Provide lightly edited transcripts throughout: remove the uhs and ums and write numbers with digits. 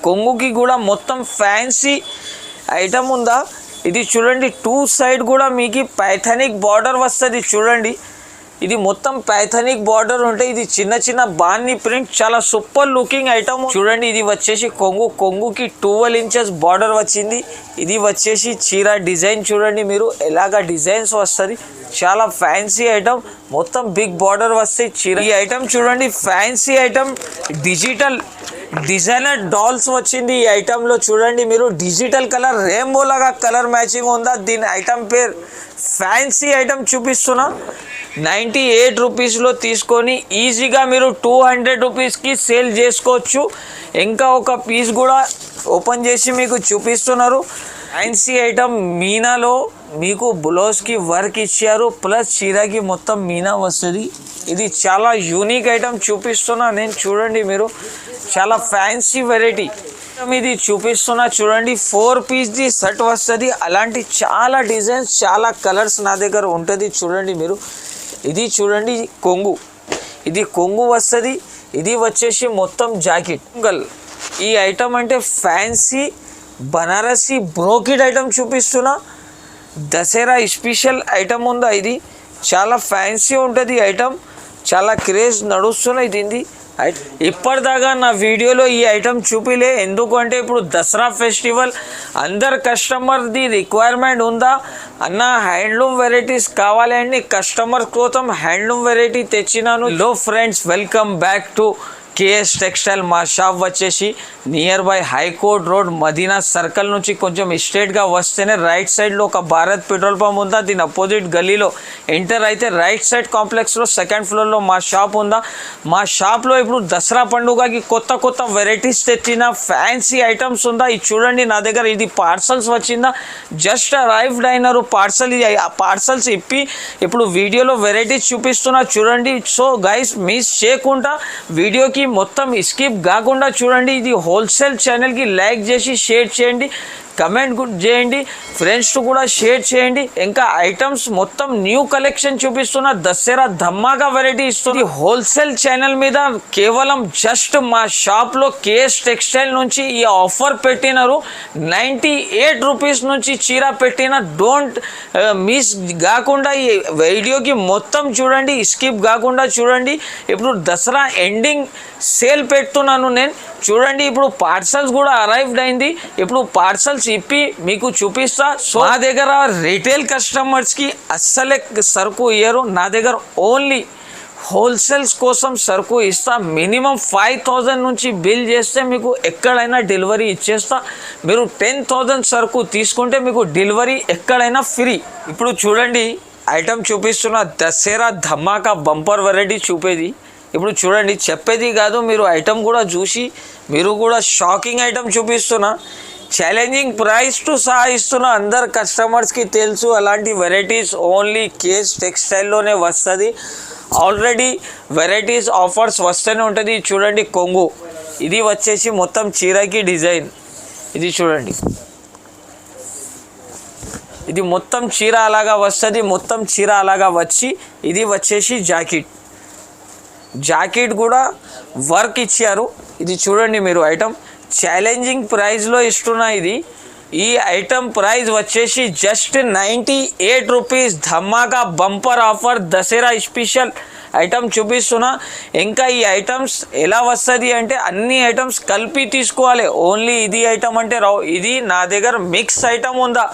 కొంగుకి కూడా మొత్తం fancy item ఉందా. ఇది చూడండి, 2 సైడ్ కూడా మీకు పైథానిక్ బార్డర్ వస్తుంది. చూడండి, ఇది మొత్తం పైథానిక్ బార్డర్ ఉంటే ఇది చిన్న చిన్న బాన్ని ప్రింట్, చాలా సూపర్ లుకింగ్ ఐటమ్. చూడండి, ఇది వచ్చేసి కొంగుకి 12 ఇంచెస్ బార్డర్ వచ్చింది. ఇది వచ్చేసి చీర డిజైన్ చూడండి, మీరు ఎలాగా డిజైన్స్ వస్తుంది. చాలా ఫ్యాన్సీ ఐటమ్, మొత్తం బిగ్ బార్డర్ వస్తాయి చీర. ఈ ఐటమ్ చూడండి, fancy item, digital designer dolls వచ్చింది ఈ ఐటెంలో. చూడండి మీరు, డిజిటల్ కలర్ రెయిన్బో లాగా కలర్ మ్యాచింగ్ ఉందా. దీని ఐటమ్ పేరు ఫ్యాన్సీ ఐటమ్ చూపిస్తున్నా. 98 రూపీస్లో తీసుకొని ఈజీగా మీరు 200 రూపీస్కి సేల్ చేసుకోవచ్చు. ఇంకా ఒక పీస్ కూడా ఓపెన్ చేసి మీకు చూపిస్తున్నారు. ఫ్యాన్సీ ఐటమ్ మీనాలో మీకు బ్లౌజ్కి వర్క్ ఇచ్చారు, ప్లస్ చీరకి మొత్తం మీనా వస్తుంది. ఇది చాలా యూనిక్ ఐటమ్ చూపిస్తున్నా నేను. చూడండి మీరు, చాలా ఫ్యాన్సీ వెరైటీ ఇది చూపిస్తున్నా. చూడండి, 4 పీస్ది సెట్ వస్తుంది. అలాంటి చాలా డిజైన్స్, చాలా కలర్స్ నా దగ్గర ఉంటుంది. చూడండి మీరు, ఇది చూడండి కొంగు, ఇది కొంగు వస్తుంది. ఇది వచ్చేసి మొత్తం జాకెట్. ఈ ఐటమ్ అంటే ఫ్యాన్సీ బనారసి బ్రోకెడ్ ఐటమ్ చూపిస్తున్నా. దసరా స్పెషల్ ఐటమ్ ఉందా. ఇది చాలా ఫ్యాన్సీ ఉంటుంది ఐటమ్, చాలా క్రేజ్ నడుస్తున్నాయి దీన్ని. ఇప్పటిదాకా నా వీడియోలో ఈ ఐటమ్ చూపిలే, ఎందుకంటే ఇప్పుడు దసరా ఫెస్టివల్ అందరు కస్టమర్ది రిక్వైర్మెంట్ ఉందా అన్న, హ్యాండ్లూమ్ వెరైటీస్ కావాలి అని కస్టమర్ కోసం హ్యాండ్లూమ్ వెరైటీ తెచ్చినాను. Hello friends, welcome back to KS textile. మా షాప్ వచ్చేసి near by high court road, Madina circle నుంచి కొంచెం స్ట్రేట్గా వస్తేనే రైట్ సైడ్లో ఒక భారత్ పెట్రోల్ పంప్ ఉందా. దీని అపోజిట్ గల్లీలో ఎంటర్ అయితే రైట్ సైడ్ కాంప్లెక్స్లో 2nd ఫ్లోర్లో మా షాప్ ఉందా. మా షాప్లో ఇప్పుడు దసరా పండుగకి కొత్త వెరైటీస్ తెచ్చిన ఫ్యాన్సీ ఐటమ్స్ ఉందా. ఇది చూడండి నా దగ్గర, ఇది పార్సల్స్ వచ్చిందా, జస్ట్ అరైవ్డ్ అయినారు పార్సల్. ఇది పార్సల్స్ ఇప్పి ఇప్పుడు వీడియోలో వెరైటీస్ చూపిస్తున్నా చూడండి. సో గైస్, మిస్ చేయకుండా వీడియోకి మొత్తం స్కిప్ కాకుండా చూడండి. ఇది హోల్సేల్ ఛానల్కి లైక్ చేసి షేర్ చేయండి, కమెంట్ చేయండి, ఫ్రెండ్స్ కూడా షేర్ చేయండి. ఇంకా ఐటమ్స్ మొత్తం న్యూ కలెక్షన్ చూపిస్తున్నా. దసరా ధమాకా వెరైటీ ఇస్తుంది. హోల్సేల్ ఛానల్ మీద కేవలం జస్ట్ మా షాప్లో కేఎస్ టెక్స్టైల్ నుంచి ఈ ఆఫర్ పెట్టినారు. 98 రూపీస్ నుంచి చీర పెట్టిన. డోంట్ మిస్ కాకుండా ఈ వీడియోకి మొత్తం చూడండి, స్కిప్ కాకుండా చూడండి. ఇప్పుడు దసరా ఎండింగ్ సేల్ పెడుతున్నాను నేను. చూడండి, ఇప్పుడు పార్సల్స్ కూడా అరైవ్డ్ అయింది. ఇప్పుడు పార్సల్స్ ఇప్పి మీకు చూపిస్తా. సో నా దగ్గర రిటైల్ కస్టమర్స్కి అస్సలే సరుకు ఇయ్యరు. నా దగ్గర ఓన్లీ హోల్సేల్స్ కోసం సరుకు ఇస్తా. మినిమం 5000 నుంచి బిల్ చేస్తే మీకు ఎక్కడైనా డెలివరీ ఇచ్చేస్తా. మీరు 10,000 సరుకు తీసుకుంటే మీకు డెలివరీ ఎక్కడైనా ఫ్రీ. ఇప్పుడు చూడండి, ఐటమ్ చూపిస్తున్న దసరా ధమాకా బంపర్ వెరైటీ చూపేది. ఇప్పుడు చూడండి, చెప్పేది కాదు, మీరు ఐటమ్ కూడా చూసి మీరు కూడా షాకింగ్ ఐటమ్ చూపిస్తున్నా. ఛాలెంజింగ్ ప్రైస్ టు సహా ఇస్తున్నా. అందరు కస్టమర్స్కి తెలుసు, అలాంటి వెరైటీస్ ఓన్లీ కేఎస్ టెక్స్టైల్లోనే వస్తుంది. ఆల్రెడీ వెరైటీస్ ఆఫర్స్ వస్తూనే ఉంటుంది. చూడండి కొంగు, ఇది వచ్చేసి మొత్తం చీరకి డిజైన్. ఇది చూడండి, ఇది మొత్తం చీర అలాగా వస్తుంది. మొత్తం చీర అలాగా వచ్చి ఇది వచ్చేసి జాకెట్ కూడా వర్క్ ఇచ్చారు. ఇది చూడండి మీరు, ఐటమ్ ఛాలెంజింగ్ ప్రైస్లో ఇస్తున్నా. ఇది ఈ ఐటమ్ ప్రైస్ వచ్చేసి జస్ట్ 98 రూపీస్. ధమాకా bumper offer Dussehra special item చూపిస్తున్నా. ఇంకా ఈ ఐటమ్స్ ఎలా వస్తుంది అంటే అన్ని ఐటమ్స్ కలిపి తీసుకోవాలి. ఓన్లీ ఇది ఐటమ్ అంటే రావు. ఇది నా దగ్గర మిక్స్ ఐటమ్ ఉందా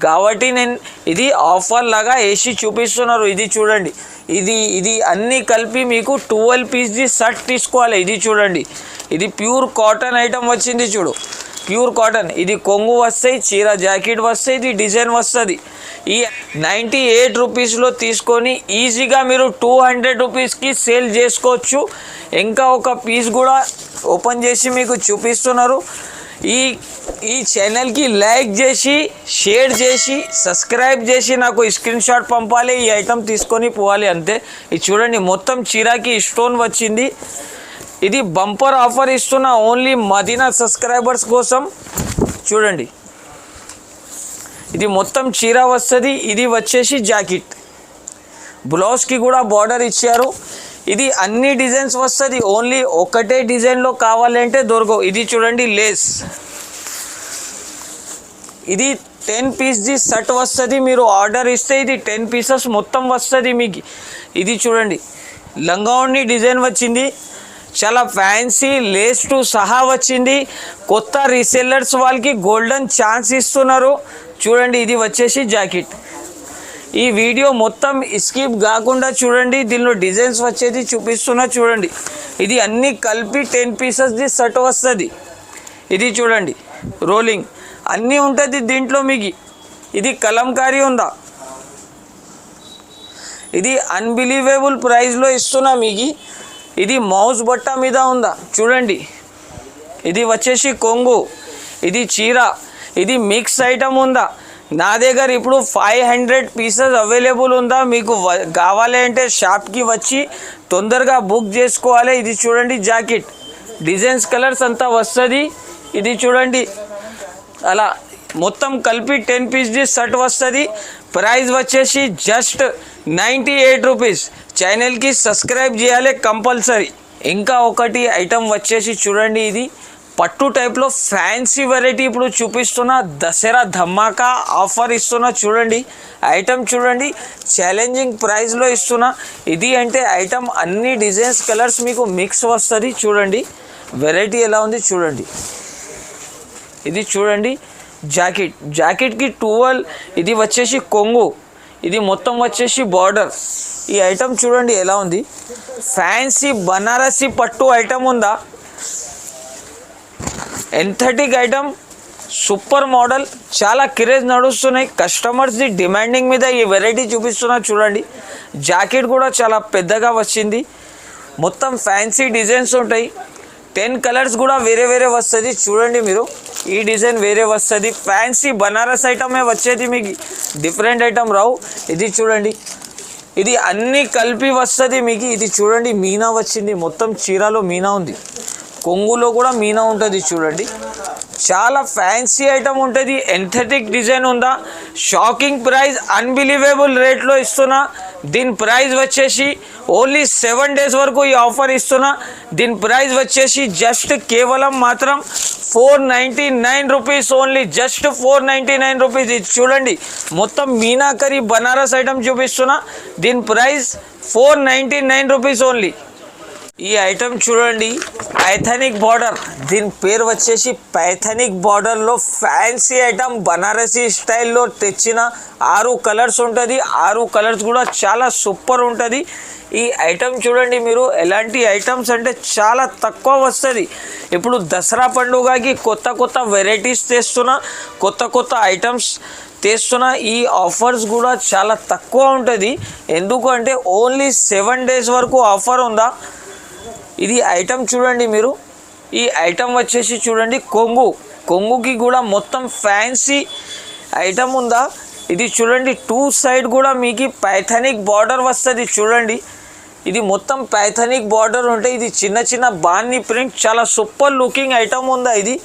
కాబట్టి నేను ఇది ఆఫర్ లాగా వేసి చూపిస్తున్నారు. ఇది చూడండి, ఇది అన్నీ కలిపి మీకు 12 పీస్ది సెట్ తీసుకోవాలి. ఇది చూడండి, ఇది ప్యూర్ కాటన్ ఐటమ్ వచ్చింది. చూడు, ప్యూర్ కాటన్. ఇది కొంగు వస్తాయి, చీర జాకెట్ వస్తాయి, ఇది డిజైన్ వస్తుంది. ఈ 98 రూపీస్లో తీసుకొని ఈజీగా మీరు 200 రూపీస్కి సేల్ చేసుకోవచ్చు. ఇంకా ఒక పీస్ కూడా ఓపెన్ చేసి మీకు చూపిస్తున్నారు. ఈ ఛానల్కి లైక్ చేసి షేర్ చేసి సబ్స్క్రైబ్ చేసి నాకు స్క్రీన్ షాట్ పంపాలి. ఈ ఐటమ్ తీసుకొని పోవాలి అంతే. ఇది చూడండి, మొత్తం చీరకి స్టోన్ వచ్చింది. ఇది బంపర్ ఆఫర్ ఇస్తున్నా ఓన్లీ మదీనా సబ్స్క్రైబర్స్ కోసం. చూడండి, ఇది మొత్తం చీర వస్తుంది. ఇది వచ్చేసి జాకెట్, బ్లౌజ్కి కూడా బార్డర్ ఇచ్చారు. ఇది అన్ని డిజైన్స్ వస్తుంది, ఓన్లీ ఒకటే డిజైన్లో కావాలంటే దొరకవు. ఇది చూడండి లేస్, ఇది 10 పీస్ది సెట్ వస్తుంది. మీరు ఆర్డర్ ఇస్తే ఇది 10 పీసెస్ మొత్తం వస్తుంది మీకు. ఇది చూడండి లంగావోణి డిజైన్ వచ్చింది, చాలా ఫ్యాన్సీ లేస్ టు సహా వచ్చింది. కొత్త రీసెల్లర్స్ వాళ్ళకి గోల్డెన్ ఛాన్స్ ఇస్తున్నారు. చూడండి ఇది వచ్చేసి జాకెట్. ఈ వీడియో మొత్తం స్కిప్ కాకుండా చూడండి, దీనిలో డిజైన్స్ వచ్చేది చూపిస్తున్నా చూడండి. ఇది అన్నీ కలిపి 10 పీసెస్ది సెట్ వస్తుంది. ఇది చూడండి రోలింగ్ అన్నీ ఉంటుంది దీంట్లో మీకు. ఇది కలంకారీ ఉందా, ఇది అన్బిలీవేబుల్ ప్రైస్లో ఇస్తున్నా మీకు. ఇది మౌస్ బట్ట మీద ఉందా చూడండి. ఇది వచ్చేసి కొంగు, ఇది చీర, ఇది మిక్స్ ఐటమ్ ఉందా. నా దగ్గర ఇప్పుడు 500 పీసెస్ అవైలబుల్ ఉందా. మీకు కావాలి అంటే షాప్కి వచ్చి తొందరగా బుక్ చేసుకోవాలి. ఇది చూడండి జాకెట్, డిజైన్స్ కలర్స్ అంతా వస్తుంది. ఇది చూడండి అలా మొత్తం కలిపి 10 పీస్ది సెట్ వస్తుంది. ప్రైస్ వచ్చేసి జస్ట్ 98 రూపీస్. ఛానల్కి సబ్స్క్రైబ్ చేయాలి కంపల్సరీ. ఇంకా ఒకటి ఐటమ్ వచ్చేసి చూడండి, ఇది పట్టు టైప్లో ఫ్యాన్సీ వెరైటీ ఇప్పుడు చూపిస్తున్నా. దసరా ధమాకా ఆఫర్ ఇస్తున్నా చూడండి. ఐటమ్ చూడండి ఛాలెంజింగ్ ప్రైస్లో ఇస్తున్నా. ఇది అంటే ఐటమ్ అన్ని డిజైన్స్ కలర్స్ మీకు మిక్స్ వస్తుంది. చూడండి వెరైటీ ఎలా ఉంది చూడండి. ఇది చూడండి జాకెట్, జాకెట్కి 12, ఇది వచ్చేసి కొంగు, ఇది మొత్తం వచ్చేసి బార్డర్. ఈ ఐటమ్ చూడండి ఎలా ఉంది, ఫ్యాన్సీ బనారసి పట్టు ఐటమ్ ఉందా. ఎంథెటిక్ ఐటమ్, సూపర్ మోడల్, చాలా క్రేజ్ నడుస్తున్నాయి. కస్టమర్స్ది డిమాండింగ్ మీద ఈ వెరైటీ చూపిస్తున్నా చూడండి. జాకెట్ కూడా చాలా పెద్దగా వచ్చింది. మొత్తం ఫ్యాన్సీ డిజైన్స్ ఉంటాయి. 10 కలర్స్ కూడా వేరే వేరే వస్తుంది. చూడండి మీరు ఈ డిజైన్ వేరే వస్తుంది. ఫ్యాన్సీ బనారస్ ఐటమే వచ్చేది మీకు, డిఫరెంట్ ఐటమ్ రావు. ఇది చూడండి, ఇది అన్నీ కలిపి వస్తుంది మీకు. ఇది చూడండి మీనా వచ్చింది, మొత్తం చీరలో మీనా ఉంది, కొంగులో కూడా మీనా ఉంటుంది. చూడండి చాలా ఫ్యాన్సీ ఐటమ్ ఉంటుంది. ఎంథెటిక్ డిజైన్ ఉందా. షాకింగ్ ప్రైస్, అన్బిలీవేబుల్ రేట్లో ఇస్తున్నా. దీని ప్రైస్ వచ్చేసి ఓన్లీ 7 డేస్ వరకు ఈ ఆఫర్ ఇస్తున్నా. దీని ప్రైస్ వచ్చేసి జస్ట్ కేవలం మాత్రం 499 రూపీస్ ఓన్లీ, జస్ట్ 499 రూపీస్. ఇది చూడండి మొత్తం మీనాకరీ బనారస్ ఐటమ్ చూపిస్తున్నా. దీని ప్రైస్ 499 రూపీస్ ఓన్లీ. ఈ ఐటమ్ చూడండి పైథానిక్ బార్డర్, దీని పేరు వచ్చేసి పైథానిక్ బార్డర్లో ఫ్యాన్సీ ఐటమ్ బనారసీ స్టైల్లో తెచ్చిన 6 కలర్స్ ఉంటుంది. 6 కలర్స్ కూడా చాలా సూపర్ ఉంటుంది. ఈ ఐటమ్ చూడండి మీరు, ఎలాంటి ఐటమ్స్ అంటే చాలా తక్కువ వస్తుంది. ఇప్పుడు దసరా పండుగకి కొత్త కొత్త వెరైటీస్ తెస్తున్నా, కొత్త కొత్త ఐటమ్స్ తెస్తున్నా. ఈ ఆఫర్స్ కూడా చాలా తక్కువ ఉంటుంది. ఎందుకు అంటే ఓన్లీ 7 డేస్ వరకు ఆఫర్ ఉందా. ఇది ఐటమ్ చూడండి మీరు, ఈ ఐటమ్ వచ్చేసి చూడండి కొంగు, కొంగుకి కూడా మొత్తం ఫ్యాన్సీ ఐటమ్ ఉందా. ఇది చూడండి 2 సైడ్ కూడా మీకు పైథానిక్ బార్డర్ వస్తుంది. చూడండి ఇది మొత్తం పైథానిక్ బార్డర్ ఉంటే ఇది చిన్న చిన్న బాన్ని ప్రింట్, చాలా సూపర్ లుకింగ్ ఐటమ్ ఉందా. ఇది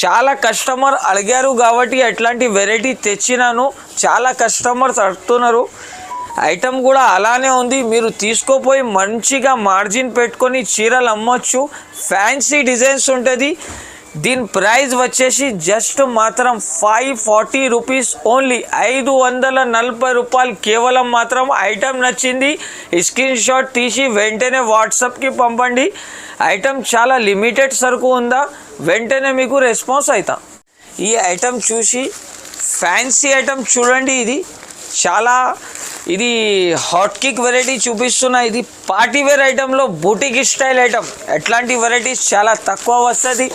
చాలా కస్టమర్ అడిగారు కాబట్టి అట్లాంటి వెరైటీ తెచ్చినాను. చాలా కస్టమర్స్ అడుగుతున్నారు. ఐటమ్ కూడా అలానే ఉంది. మీరు తీసుకోపోయి మంచిగా మార్జిన్ పెట్టుకొని చీరలు అమ్మొచ్చు. ఫ్యాన్సీ డిజైన్స్ ఉంటుంది. దీని ప్రైస్ వచ్చేసి జస్ట్ మాత్రం 540 రూపీస్ ఓన్లీ, 540 రూపాయలు కేవలం. మాత్రం ఐటమ్ నచ్చింది స్క్రీన్ షాట్ తీసి వెంటనే వాట్సాప్కి పంపండి. ఐటమ్ చాలా లిమిటెడ్ సరుకు ఉందా, వెంటనే మీకు రెస్పాన్స్ అవుతా. ఈ ఐటమ్ చూసి ఫ్యాన్సీ ఐటమ్ చూడండి, ఇది చాలా ఇది హాట్ కేక్ వెరైటీ చూపిస్తున్నా. ఇది పార్టీవేర్ ఐటెంలో బూటిక్ స్టైల్ ఐటమ్. ఎట్లాంటి వెరైటీస్ చాలా తక్కువ వస్తుంది.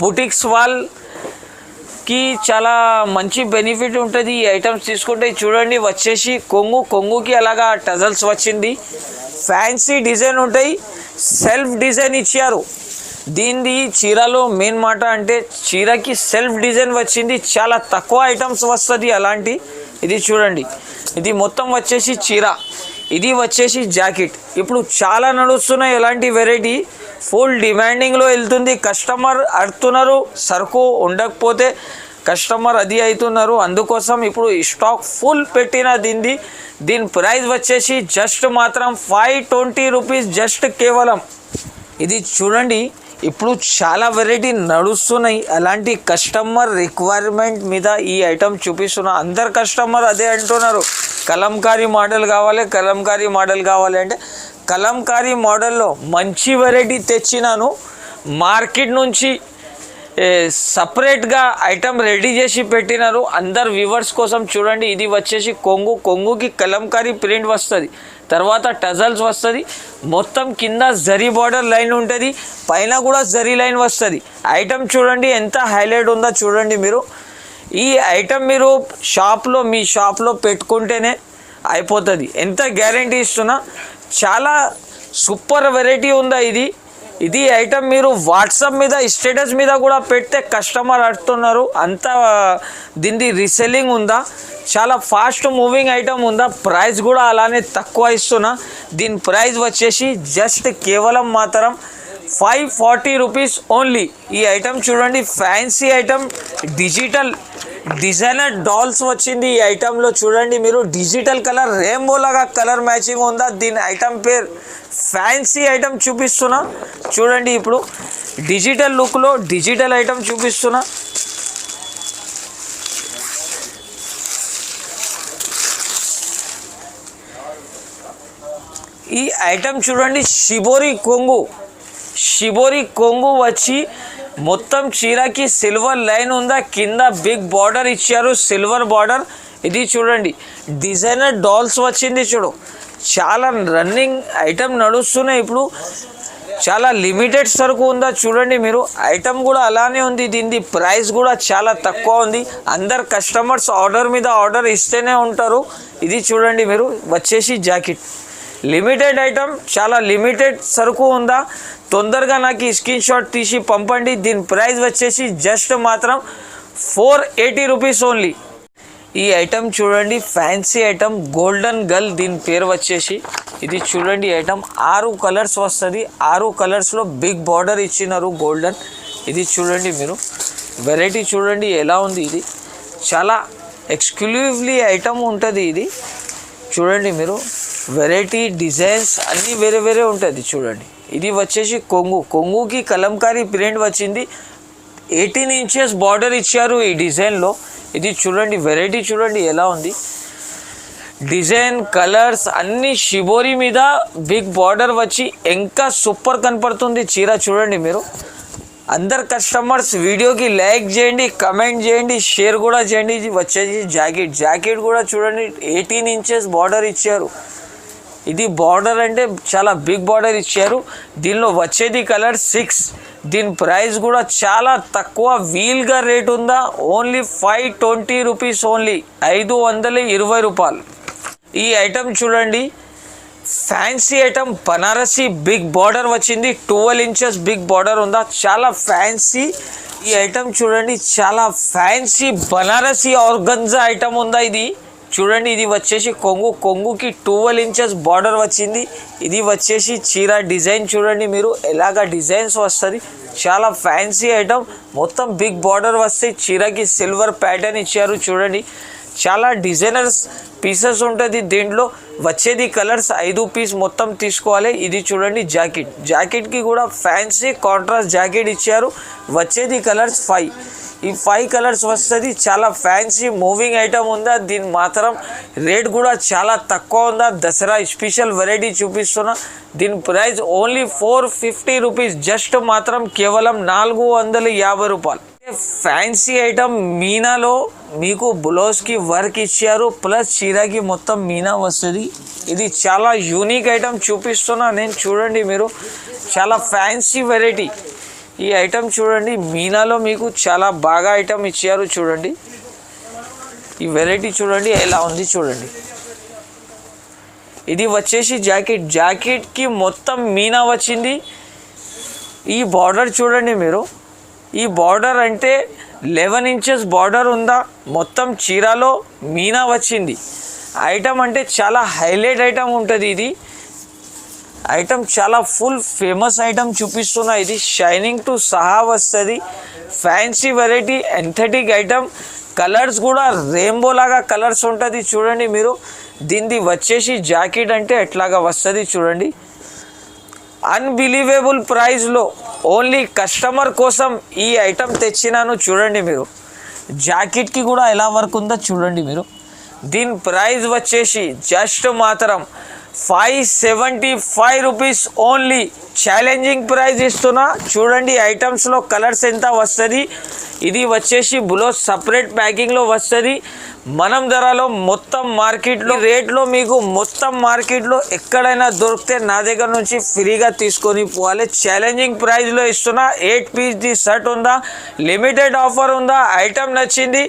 బూటిక్స్ వాళ్ళకి చాలా మంచి బెనిఫిట్ ఉంటుంది ఈ ఐటమ్స్ తీసుకుంటే. చూడండి వచ్చేసి కొంగు, కొంగుకి అలాగా టజల్స్ వచ్చింది. ఫ్యాన్సీ డిజైన్ ఉంటాయి, సెల్ఫ్ డిజైన్ ఇచ్చారు. దీనిది చీరలో మెయిన్ మాట అంటే చీరకి సెల్ఫ్ డిజైన్ వచ్చింది. చాలా తక్కువ ఐటమ్స్ వస్తుంది అలాంటి. ఇది చూడండి, ఇది మొత్తం వచ్చేసి చీర, ఇది వచ్చేసి జాకెట్. ఇప్పుడు చాలా నడుస్తున్నాయి ఎలాంటి వెరైటీ, ఫుల్ డిమాండింగ్లో వెళ్తుంది. కస్టమర్ అడుగుతున్నారు, సరుకు ఉండకపోతే కస్టమర్ అది అవుతున్నారు. అందుకోసం ఇప్పుడు స్టాక్ ఫుల్ పెట్టిన దీని ప్రైస్ వచ్చేసి జస్ట్ మాత్రం 520 రూపీస్, జస్ట్ కేవలం. ఇది చూడండి, ఇప్పుడు చాలా వెరైటీ నడుస్తున్నాయి. అలాంటి కస్టమర్ రిక్వైర్మెంట్ మీద ఈ ఐటమ్ చూపిస్తున్నా. అందరు కస్టమర్ అదే అంటున్నారు, కలంకారీ మోడల్ కావాలి, కలంకారీ మోడల్ కావాలి అంటే కలంకారీ మోడల్లో మంచి వెరైటీ తెచ్చినాను. మార్కెట్ నుంచి సపరేట్గా ఐటమ్ రెడీ చేసి పెట్టినారు అందరు వ్యూవర్స్ కోసం. చూడండి, ఇది వచ్చేసి కొంగుకి కలంకారీ ప్రింట్ వస్తుంది, తర్వాత టజల్స్ వస్తుంది, మొత్తం కింద జరీ బార్డర్ లైన్ ఉంటుంది, పైన కూడా జరీ లైన్ వస్తుంది. ఐటమ్ చూడండి ఎంత హైలైట్ ఉందో చూడండి మీరు. ఈ ఐటమ్ మీరు మీ షాప్లో పెట్టుకుంటేనే అయిపోతుంది, ఎంత గ్యారంటీ ఇస్తున్నా. చాలా సూపర్ వెరైటీ ఉందా ఇది ఐటమ్ మీరు వాట్సాప్ మీద స్టేటస్ మీద కూడా పెడితే కస్టమర్ అడుగుతున్నారు, అంత దీన్ని రీసెల్లింగ్ ఉందా, చాలా ఫాస్ట్ మూవింగ్ ఐటమ్ ఉందా. ప్రైస్ కూడా అలానే తక్కువ ఇస్తున్నా. దీని ప్రైస్ వచ్చేసి జస్ట్ కేవలం మాత్రం 540 రూపీస్ ఓన్లీ. ఈ ఐటమ్ చూడండి, ఫ్యాన్సీ ఐటమ్, డిజైనర్ డాల్స్ వచ్చింది ఈ ఐటెంలో. చూడండి మీరు, డిజిటల్ కలర్ రెయిన్బో లాగా కలర్ మ్యాచింగ్ ఉందా. దీని ఐటమ్ పేరు ఫ్యాన్సీ ఐటమ్ చూపిస్తున్నా. చూడండి, ఇప్పుడు డిజిటల్ లుక్లో డిజిటల్ ఐటమ్ చూపిస్తున్నా. ఈ ఐటమ్ చూడండి, షిబోరి కొంగు వచ్చి మొత్తం చీరకి సిల్వర్ లైన్ ఉందా, కింద బిగ్ బార్డర్ ఇచ్చారు, సిల్వర్ బార్డర్. ఇది చూడండి, డిజైనర్ డాల్స్ వచ్చింది. చూడు, చాలా రన్నింగ్ ఐటమ్ నడుస్తున్నాయి ఇప్పుడు, చాలా లిమిటెడ్ సరుకు ఉందా. చూడండి మీరు, ఐటమ్ కూడా అలానే ఉంది. దీని ప్రైస్ కూడా చాలా తక్కువ ఉంది. అందరు కస్టమర్స్ ఆర్డర్ మీద ఆర్డర్ ఇస్తూనే ఉంటారు. ఇది చూడండి మీరు, వచ్చేసి జాకెట్ లిమిటెడ్ ఐటమ్, చాలా లిమిటెడ్ సరుకు ఉందా. తొందరగా నాకు స్క్రీన్ షాట్ తీసి పంపండి. దీని ప్రైస్ వచ్చేసి జస్ట్ మాత్రం 480 రూపీస్ ఓన్లీ. ఈ ఐటమ్ చూడండి, ఫ్యాన్సీ ఐటమ్, గోల్డెన్ గర్ల్ దీని పేరు వచ్చేసి. ఇది చూడండి ఐటమ్ 6 కలర్స్ వస్తుంది, 6 కలర్స్లో బిగ్ బార్డర్ ఇచ్చినారు గోల్డెన్. ఇది చూడండి మీరు, వెరైటీ చూడండి ఎలా ఉంది. ఇది చాలా ఎక్స్క్లూజివ్లీ ఐటమ్ ఉంటుంది. ఇది చూడండి మీరు, వెరైటీ డిజైన్స్ అన్నీ వేరే వేరే ఉంటుంది. చూడండి, ఇది వచ్చేసి కొంగుకి కలంకారీ ప్రింట్ వచ్చింది, 18 ఇంచెస్ బార్డర్ ఇచ్చారు ఈ డిజైన్లో. ఇది చూడండి, వెరైటీ చూడండి ఎలా ఉంది. డిజైన్ కలర్స్ అన్నీ షిబోరి మీద బిగ్ బార్డర్ వచ్చి ఇంకా సూపర్ కనపడుతుంది చీర. చూడండి మీరు, అందరు కస్టమర్స్ వీడియోకి లైక్ చేయండి, కమెంట్ చేయండి, షేర్ కూడా చేయండి. ఇది వచ్చేసి జాకెట్ కూడా చూడండి, 18 ఇంచెస్ బార్డర్ ఇచ్చారు. ఇది బార్డర్ అంటే చాలా బిగ్ బార్డర్ ఇచ్చారు. దీనిలో వచ్చేది కలర్ 6. దీని ప్రైస్ కూడా చాలా తక్కువ, వీల్గా రేట్ ఉందా, ఓన్లీ 520 రూపీస్ ఓన్లీ, 520 రూపాయలు. ఈ ఐటమ్ చూడండి, fancy item, Banarasi big border వచ్చింది, 12 ఇంచెస్ బిగ్ బార్డర్ ఉందా, చాలా ఫ్యాన్సీ. ఈ ఐటమ్ చూడండి, చాలా ఫ్యాన్సీ బనారసి ఆర్గంజా ఐటమ్ ఉందా. ఇది చూడండి, ఇది వచ్చేసి కొంగుకి 12 ఇంచెస్ బార్డర్ వచ్చింది. ఇది వచ్చేసి చీర డిజైన్ చూడండి మీరు, ఎలాగ డిజైన్స్ వస్తుంది. చాలా ఫ్యాన్సీ ఐటమ్, మొత్తం బిగ్ బార్డర్ వస్తాయి, చీరకి సిల్వర్ ప్యాటర్న్ ఇచ్చారు. చూడండి, చాలా డిజైనర్స్ పీసెస్ ఉంటుంది. దీంట్లో వచ్చేది కలర్స్ 5 పీస్ మొత్తం తీసుకోవాలి. ఇది చూడండి జాకెట్కి కూడా ఫ్యాన్సీ కాంట్రాస్ట్ జాకెట్ ఇచ్చారు. వచ్చేది కలర్స్ 5. ఈ 5 కలర్స్ వస్తుంది. చాలా ఫ్యాన్సీ మూవింగ్ ఐటమ్ ఉందా. దీని మాత్రం రేట్ కూడా చాలా తక్కువ ఉందా. దసరా స్పెషల్ వెరైటీ చూపిస్తున్నా. దీని ప్రైస్ ఓన్లీ 450 రూపీస్, జస్ట్ మాత్రం కేవలం 450 రూపాయలు. ఫ్యాన్సీ ఐటమ్ మీనాలో మీకు బ్లౌజ్కి వర్క్ ఇచ్చారు, ప్లస్ చీరకి మొత్తం మీనా వస్తుంది. ఇది చాలా యూనిక్ ఐటమ్ చూపిస్తున్నా నేను. చూడండి మీరు, చాలా ఫ్యాన్సీ వెరైటీ. ఈ ఐటమ్ చూడండి, మీనాలో మీకు చాలా బాగా ఐటమ్ ఇచ్చారు. చూడండి, ఈ వెరైటీ చూడండి ఎలా ఉంది. చూడండి, ఇది వచ్చేసి జాకెట్కి మొత్తం మీనా వచ్చింది. ఈ బార్డర్ చూడండి మీరు, ఈ బార్డర్ అంటే 11 ఇంచెస్ బార్డర్ ఉందా. మొత్తం చీరలో మీనా వచ్చింది. ఐటమ్ అంటే చాలా హైలైట్ ఐటమ్ ఉంటుంది. ఇది ఐటమ్ చాలా ఫుల్ ఫేమస్ ఐటమ్ చూపిస్తున్నా. ఇది షైనింగ్ టు సహా వస్తుంది. ఫ్యాన్సీ వెరైటీ ఎంథెటిక్ ఐటమ్. కలర్స్ కూడా రెయిన్బో లాగా కలర్స్ ఉంటుంది చూడండి మీరు. దీనిది వచ్చేసి జాకెట్ అంటే ఎట్లాగా వస్తుంది చూడండి. అన్బిలీవేబుల్ ప్రైస్లో ఓన్లీ కస్టమర్ కోసం ఈ ఐటమ్ తెచ్చినాను చూడండి మీరు. జాకెట్కి కూడా ఎలా వర్క్ ఉందో చూడండి మీరు. దీని ప్రైస్ వచ్చేసి జస్ట్ మాత్రం 575 రూపీస్ ఓన్లీ. ఛాలెంజింగ్ ప్రైస్ ఇస్తున్నా చూడండి. ఐటమ్స్లో కలర్స్ ఎంత వస్తుంది. ఇది వచ్చేసి బ్లౌజ్ సపరేట్ ప్యాకింగ్లో వస్తుంది. మనం ధరలో మొత్తం మార్కెట్లో రేట్లో మీకు మొత్తం మార్కెట్లో ఎక్కడైనా దొరికితే నా దగ్గర నుంచి ఫ్రీగా తీసుకొని పోవాలి. ఛాలెంజింగ్ ప్రైస్లో ఇస్తున్నా. 8 పీస్ది షర్ట్ ఉందా, లిమిటెడ్ ఆఫర్ ఉందా, ఐటమ్ నచ్చింది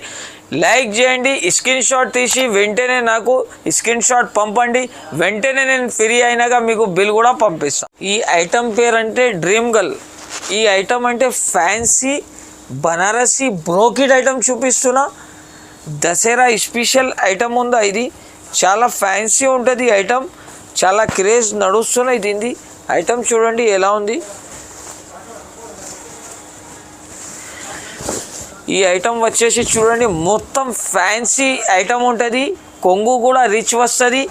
లైక్ చేయండి. స్క్రీన్ షాట్ తీసి వెంటనే నాకు స్క్రీన్ షాట్ పంపండి. వెంటనే నేను ఫ్రీ అయినాక మీకు బిల్ కూడా పంపిస్తాను. ఈ ఐటమ్ పేరు అంటే డ్రీమ్ గర్ల్. ఈ ఐటమ్ అంటే ఫ్యాన్సీ బనారసి బ్రోకెట్ ఐటమ్ చూపిస్తున్నా. దసరా స్పెషల్ ఐటమ్ ఉందా. ఇది చాలా ఫ్యాన్సీ ఉంటుంది ఐటమ్. చాలా క్రేజ్ నడుస్తున్నాయి దీనిది. ఐటమ్ చూడండి ఎలా ఉంది. ఈ ఐటమ్ వచ్చేసి చూడండి మొత్తం ఫ్యాన్సీ ఐటమ్ ఉంటుంది. కొంగు కూడా రిచ్ వస్తుంది.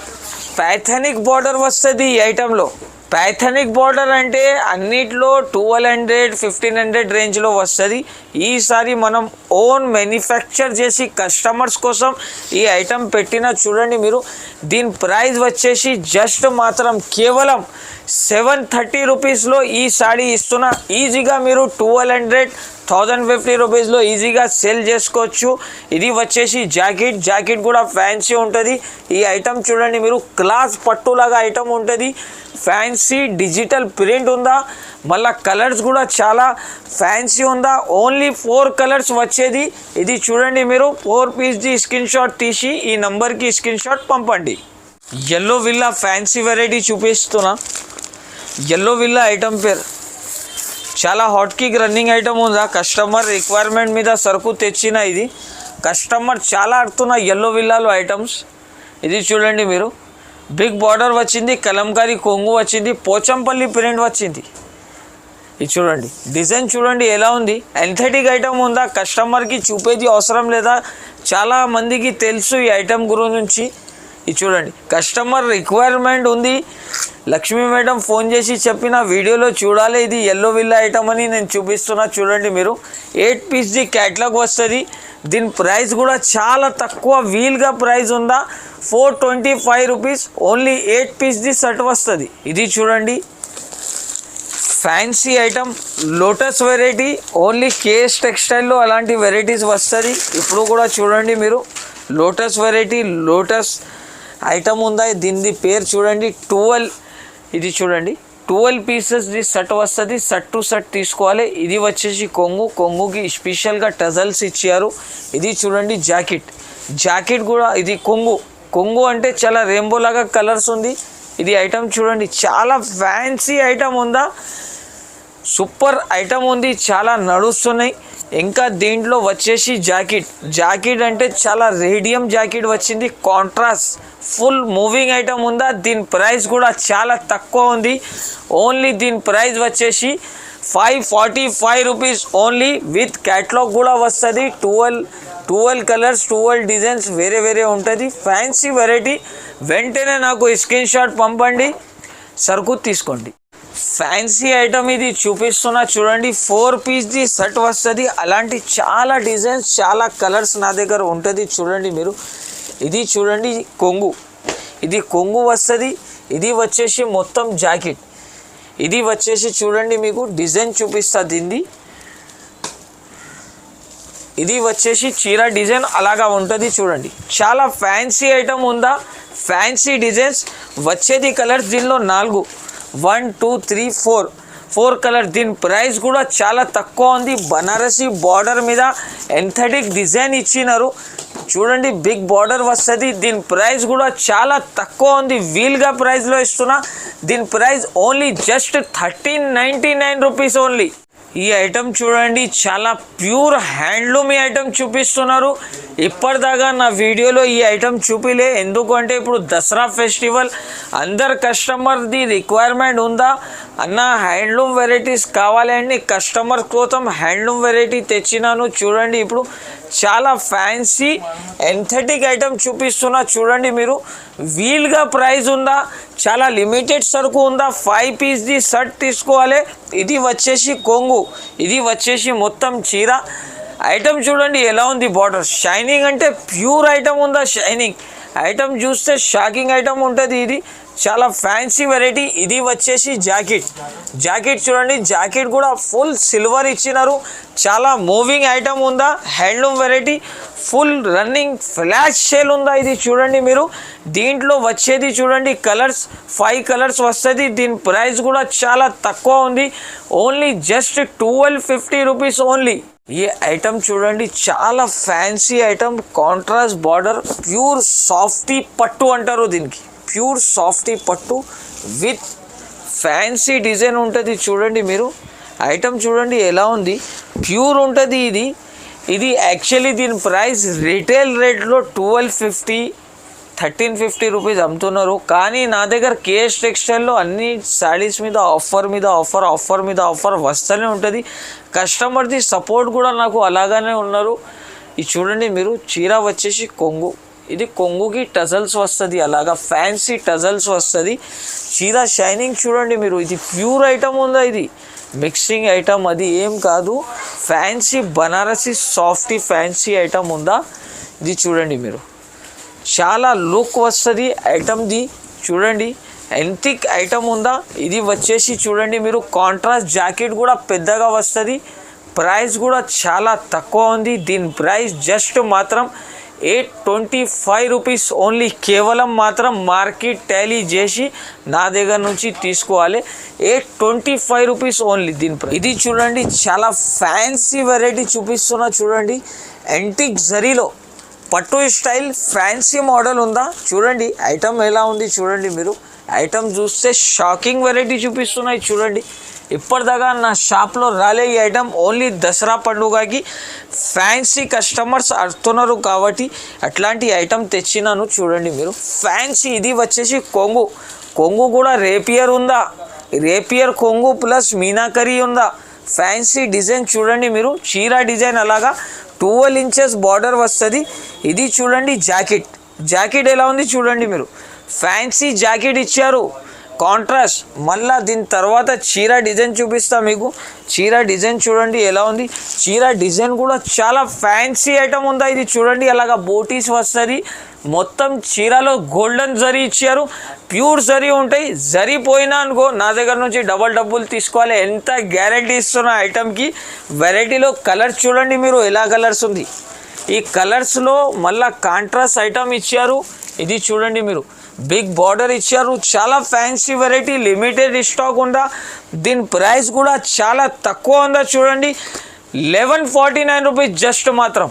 పైథానిక్ బార్డర్ వస్తుంది ఈ ఐటంలో. పైథానిక్ బార్డర్ అంటే అన్నిట్లో 1200 1500 రేంజ్లో వస్తుంది. ఈసారి మనం ఓన్ మ్యానుఫ్యాక్చర్ చేసి కస్టమర్స్ కోసం ఈ ఐటమ్ పెట్టిన చూడండి మీరు. దీని ప్రైస్ వచ్చేసి జస్ట్ మాత్రం కేవలం 730 రూపీస్లో ఈ సాడీ ఇస్తున్నా. ఈజీగా మీరు 1200 1050 రూపీస్లో ఈజీగా సేల్ చేసుకోవచ్చు. ఇది వచ్చేసి జాకెట్ కూడా ఫ్యాన్సీ ఉంటుంది. ఈ ఐటమ్ చూడండి మీరు. క్లాస్ పట్టులాగా ఐటమ్ ఉంటుంది. ఫ్యాన్సీ డిజిటల్ ప్రింట్ ఉందా. మళ్ళీ కలర్స్ కూడా చాలా ఫ్యాన్సీ ఉందా. ఓన్లీ 4 కలర్స్ వచ్చేది. ఇది చూడండి మీరు. 4 పీస్ది స్క్రీన్ షాట్ తీసి ఈ నంబర్కి స్క్రీన్ షాట్ పంపండి. ఎల్లో విల్లా ఫ్యాన్సీ వెరైటీ చూపిస్తున్నా. ఎల్లో విల్లా ఐటమ్ పేరు చాలా హాట్ కిక్ రన్నింగ్ ఐటమ్ ఉందా. కస్టమర్ రిక్వైర్మెంట్ మీద సరుకు తెచ్చిన ఇది. కస్టమర్ చాలా అడుగుతున్న ఎల్లో విల్లాలో ఐటమ్స్. ఇది చూడండి మీరు. బిగ్ బార్డర్ వచ్చింది. కలంకారీ కొంగు వచ్చింది. పోచంపల్లి ప్రింట్ వచ్చింది. ఇది చూడండి. డిజైన్ చూడండి ఎలా ఉంది. ఎంథెటిక్ ఐటమ్ ఉందా. కస్టమర్కి చూపేది అవసరం లేదా. చాలా మందికి తెలుసు ఈ ఐటమ్ గురించి. ఇది చూడండి. కస్టమర్ రిక్వైర్మెంట్ ఉంది. లక్ష్మీ మేడం ఫోన్ చేసి చెప్పిన వీడియోలో చూడాలి ఇది ఎల్లో విల్లా ఐటమ్ అని నేను చూపిస్తున్నా చూడండి మీరు. 8 పీస్ది క్యాటలాగ్ వస్తుంది. దీని ప్రైస్ కూడా చాలా తక్కువ. వీల్గా ప్రైస్ ఉందా 425 రూపీస్ ఓన్లీ. 8 పీస్ది షర్ట్ వస్తుంది. ఇది చూడండి fancy item lotus variety. Only KS టెక్స్టైల్లో అలాంటి వెరైటీస్ వస్తుంది. ఇప్పుడు కూడా చూడండి మీరు. లోటస్ వెరైటీ లోటస్ ఐటమ్ ఉందా. దీనిది పేరు చూడండి 12. ఇది చూడండి 12 పీసెస్ది షర్ట్ వస్తుంది. షర్ట్ టు షర్ట్ తీసుకోవాలి. ఇది వచ్చేసి కొంగుకి స్పెషల్గా టజల్స్ ఇచ్చారు. ఇది చూడండి జాకెట్ కూడా. ఇది కొంగు అంటే చాలా రెయిన్బో లాగా కలర్స్ ఉంది. ఇది ఐటమ్ చూడండి చాలా ఫ్యాన్సీ ఐటమ్ ఉందా. సూపర్ ఐటమ్ ఉంది. చాలా నడుస్తున్నాయి. ఇంకా దీంట్లో వచ్చేసి జాకెట్ అంటే చాలా రేడియం జాకెట్ వచ్చింది. కాంట్రాస్ట్ ఫుల్ మూవింగ్ ఐటమ్ ఉందా. దీని ప్రైస్ కూడా చాలా తక్కువ ఉంది. ఓన్లీ దీని ప్రైస్ వచ్చేసి 545 రూపీస్ ఓన్లీ. విత్ క్యాటలాగ్ కూడా వస్తుంది. 12 కలర్స్ 12 డిజైన్స్ వేరే ఉంటుంది. Fancy variety. వెంటనే నాకు స్క్రీన్ షాట్ పంపండి. సరుకు తీసుకోండి. ఫ్యాన్సీ ఐటమ్ ఇది చూపిస్తున్నా చూడండి. 4 పీస్ది షర్ట్ వస్తుంది. అలాంటి చాలా డిజైన్స్ చాలా కలర్స్ నా దగ్గర ఉంటుంది చూడండి మీరు. ఇది చూడండి కొంగు వస్తుంది. ఇది వచ్చేసి మొత్తం జాకెట్. ఇది వచ్చేసి చూడండి మీకు డిజైన్ చూపిస్తా దీన్ని. ఇది వచ్చేసి చీర డిజైన్ అలాగా ఉంటుంది చూడండి. చాలా ఫ్యాన్సీ ఐటమ్ ఉందా. ఫ్యాన్సీ డిజైన్స్ వచ్చేది కలర్స్ దీనిలో 4 1 2 3 4 కలర్. దీని ప్రైస్ కూడా చాలా తక్కువ ఉంది. బనారసి బార్డర్ మీద ఎంథెటిక్ డిజైన్ ఇచ్చినారు చూడండి. బిగ్ బార్డర్ వస్తుంది. దీని ప్రైస్ కూడా చాలా తక్కువ ఉంది. వీల్గా ప్రైస్లో ఇస్తున్నా. దీని price only just 1399 rupees only. ఈ ఐటమ్ చూడండి, చాలా ప్యూర్ హ్యాండ్లూమ్ ఈ ఐటమ్ చూపిస్తున్నారు. ఇప్పటిదాకా నా వీడియోలో ఈ ఐటమ్ చూపిలే. ఎందుకంటే ఇప్పుడు దసరా ఫెస్టివల్, అందరు కస్టమర్ది రిక్వైర్మెంట్ ఉందా అన్న హ్యాండ్లూమ్ వెరైటీస్ కావాలి అని కస్టమర్ కోసం హ్యాండ్లూమ్ వెరైటీ తెచ్చినాను. చూడండి, ఇప్పుడు చాలా ఫ్యాన్సీ ఎంథెటిక్ ఐటమ్ చూపిస్తున్నా. చూడండి మీరు, వీల్గా ప్రైస్ ఉందా, చాలా లిమిటెడ్ సరుకు ఉందా, 5 పీస్ది షర్ట్ తీసుకోవాలి. ఇది వచ్చేసి కొంగు, ఇది వచ్చేసి మొత్తం చీర. ఐటమ్ చూడండి ఎలా ఉంది, బార్డర్ షైనింగ్ అంటే ప్యూర్ ఐటమ్ ఉందా, షైనింగ్ ఐటమ్ చూస్తే షాకింగ్ ఐటమ్ ఉంటుంది. ఇది చాలా ఫ్యాన్సీ వెరైటీ. ఇది వచ్చేసి జాకెట్ చూడండి, జాకెట్ కూడా ఫుల్ సిల్వర్ ఇచ్చినారు. చాలా మూవింగ్ ఐటమ్ ఉందా, handloom variety, full running flash sale ఉందా. ఇది చూడండి మీరు, దీంట్లో వచ్చేది చూడండి కలర్స్, 5 కలర్స్ వస్తుంది. దీని ప్రైస్ కూడా చాలా తక్కువ ఉంది, ఓన్లీ జస్ట్ 1250 రూపీస్ ఓన్లీ. ఈ ఐటమ్ చూడండి, చాలా fancy item, contrast border, pure softy పట్టు అంటారు దీనికి. ప్యూర్ సాఫ్టీ పట్టు విత్ ఫ్యాన్సీ డిజైన్ ఉంటుంది. చూడండి మీరు, ఐటమ్ చూడండి ఎలా ఉంది, ప్యూర్ ఉంటుంది. ఇది యాక్చువల్లీ దీని ప్రైస్ రిటైల్ రేట్లో 1250 1350 రూపీస్ అమ్ముతున్నారు. కానీ నా దగ్గర కేఎస్ టెక్స్టైల్లో అన్ని శారీస్ మీద ఆఫర్ వస్తూనే ఉంటుంది. కస్టమర్ది సపోర్ట్ కూడా నాకు అలాగానే ఉన్నారు. ఇది చూడండి మీరు, చీర వచ్చేసి కొంగు, ఇది కొంగుకి టజల్స్ వస్తుంది, అలాగా ఫ్యాన్సీ టజల్స్ వస్తుంది. చీర షైనింగ్ చూడండి మీరు, ఇది ప్యూర్ ఐటమ్ ఉందా, ఇది మిక్సింగ్ ఐటమ్ అది ఏం కాదు. Fancy Banarasi softy fancy item ఉందా, ఇది చూడండి మీరు, చాలా లుక్ వస్తుంది ఐటమ్ది. చూడండి ఎంతిక్ ఐటమ్ ఉందా. ఇది వచ్చేసి చూడండి మీరు, కాంట్రాస్ట్ జాకెట్ కూడా పెద్దగా వస్తుంది. ప్రైస్ కూడా చాలా తక్కువ ఉంది. దీని ప్రైస్ జస్ట్ మాత్రం 825 రూపీస్ ఓన్లీ. కేవలం మాత్రం మార్కెట్ టాలీ చేసి నా దగ్గర నుంచి తీసుకోవాలి. 825 రూపీస్ ఓన్లీ దీని ప్రైస్. ఇది చూడండి, చాలా ఫ్యాన్సీ వెరైటీ చూపిస్తున్నా. చూడండి, యాంటిక్ జరీలో పట్టు స్టైల్ ఫ్యాన్సీ మోడల్ ఉందా. చూడండి ఐటమ్ ఎలా ఉంది, చూడండి మీరు, ఐటమ్ చూస్తే షాకింగ్ వెరైటీ చూపిస్తున్నాయి. చూడండి, ఇప్పటిదాకా నా షాప్లో రాలే ఈ ఐటమ్, ఓన్లీ దసరా పండుగకి ఫ్యాన్సీ కస్టమర్స్ అడుగుతున్నారు కాబట్టి అట్లాంటి ఐటమ్ తెచ్చినాను. చూడండి మీరు, ఫ్యాన్సీ. ఇది వచ్చేసి కొంగు కూడా రేపియర్ ఉందా, రేపియర్ కొంగు ప్లస్ మీనాకరీ ఉందా. ఫ్యాన్సీ డిజైన్ చూడండి మీరు, చీర డిజైన్ అలాగా 12 ఇంచెస్ బార్డర్ వస్తుంది. ఇది చూడండి జాకెట్ ఎలా ఉంది చూడండి మీరు, ఫ్యాన్సీ జాకెట్ ఇచ్చారు కాంట్రాస్ట్. మళ్ళీ దీని తర్వాత చీర డిజైన్ చూపిస్తా మీకు. చీర డిజైన్ చూడండి ఎలా ఉంది, చీర డిజైన్ కూడా చాలా ఫ్యాన్సీ ఐటమ్ ఉందా. ఇది చూడండి అలాగా బోటీస్ వస్తుంది. మొత్తం చీరలో గోల్డెన్ జరీ ఇచ్చారు, ప్యూర్ జరీ ఉంటాయి. జరీ పోయినా అనుకో నా దగ్గర నుంచి డబ్బులు తీసుకోవాలి, ఎంత గ్యారంటీ ఇస్తున్న ఐటమ్కి. వెరైటీలో కలర్స్ చూడండి మీరు ఎలా కలర్స్ ఉంది. ఈ కలర్స్లో మళ్ళీ కాంట్రాస్ట్ ఐటమ్ ఇచ్చారు. ఇది చూడండి మీరు, బిగ్ బార్డర్ ఇచ్చారు. చాలా ఫ్యాన్సీ వెరైటీ, లిమిటెడ్ స్టాక్ ఉందా. దీని ప్రైస్ కూడా చాలా తక్కువ ఉందా. చూడండి 1149 రూపీస్ జస్ట్ మాత్రం.